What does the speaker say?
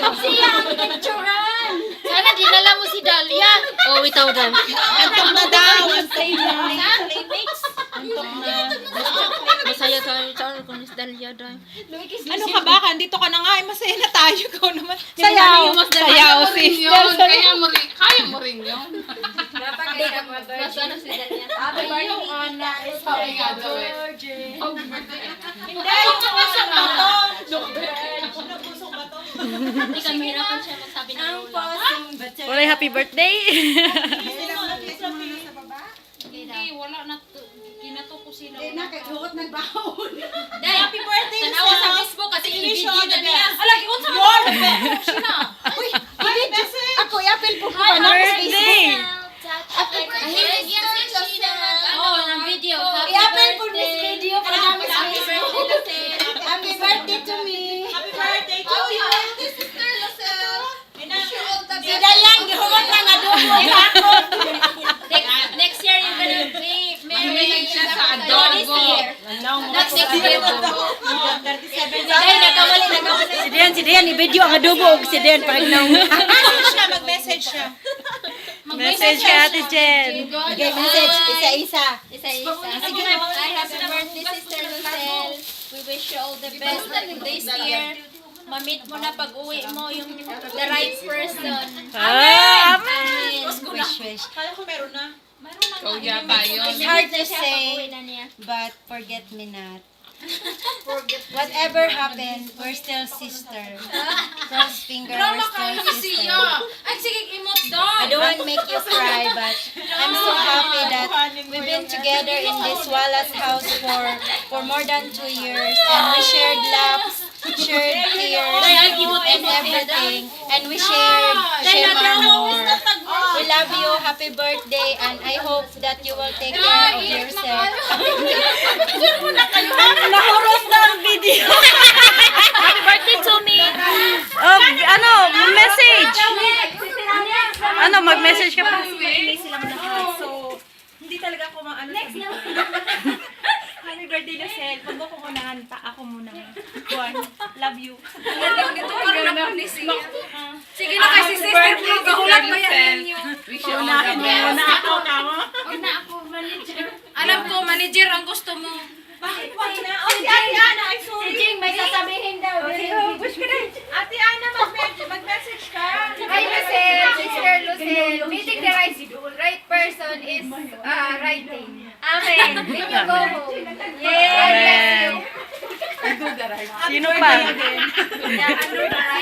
Siya ang picturean. Sana dinala mo si Dahlia. Oh, itaw daw. Antong na daw. Antay na. Playmix. Masaya tayo kung si Dahlia daw. Ano ka ba? Dito ka na nga. Masaya na tayo. Ikaw naman. Sayaw. Sayaw, sister. Kaya mo rin yun. Basta na si Dahlia. Happy birthday, Ana. Sabi nga daw eh. Hindi, yung pusok ba to? Pusok ba to? Hindi ka mahirapan siya magsabi ng lola. Wala happy birthday. Hindi, wala na. Kinato ko sila. Nakaghugot nagbahon. Happy birthday, Tanawa sa Facebook kasi i-video na niya. Alagi, unsa mo ba? Uy, ako, i-apel po ko ba na sa Birthday. Mahilig yan si Sheena. Oo, ng video. I-apel po this video para namin sa Happy Facebook. birthday, Lucel. Happy birthday to me. Happy birthday to you. Si Dalang, gihugot na nga doon mo. Ihakot. Next year you're gonna be married. Siya sa No, this year. Not next year. 37 Ay, nagkawali. Si Dian, i-video ang adobo. Si Dian, pagnaw. Mag-message siya. Message kay Ate Jen. Okay, message. Isa-isa. Isa-isa. Sige, happy birthday, Sister Lucel. We wish you all the best this year. Ma-meet mo na pag-uwi mo yung the right person. Amen. Wish. Kala ko meron na. Ikaw yata yun. It's hard to Siya, say, pag-uwi na niya. but forget me not. Whatever happened, we're still sister. Cross finger, we're still sister. Ay, sige, emote daw. I don't want to make you cry, but I'm so happy that we've been together in this Wallace house for more than 2 years, and we shared laughs, shared tears, and everything, and we shared more. We love you, happy birthday, and I hope that you will take care of yourself. Nahuros na ang video. Happy birthday to me. Oh, ano, message. Ano, mag-message ka pa. So, hindi talaga ako maano. Next na. Happy birthday, Lucel. Pag mo kukunahan, ako muna. Juan, love you. Sige na kasi sister ko. Gahulat pa yan ninyo. Wish you all the best. Ako kamo. Alam ko, manager ang gusto mo. Bakit wag na? Oh, si Ate Ana, I'm sorry. Si Jing, may sasabihin daw. Push ka na. Ate Ana, mag-message ka. Hi, Lucel, Sister Lucel. Meeting the right person is right thing. Amen. Then you go home. Yay! Amen. Sino pa? Yeah, ano na right?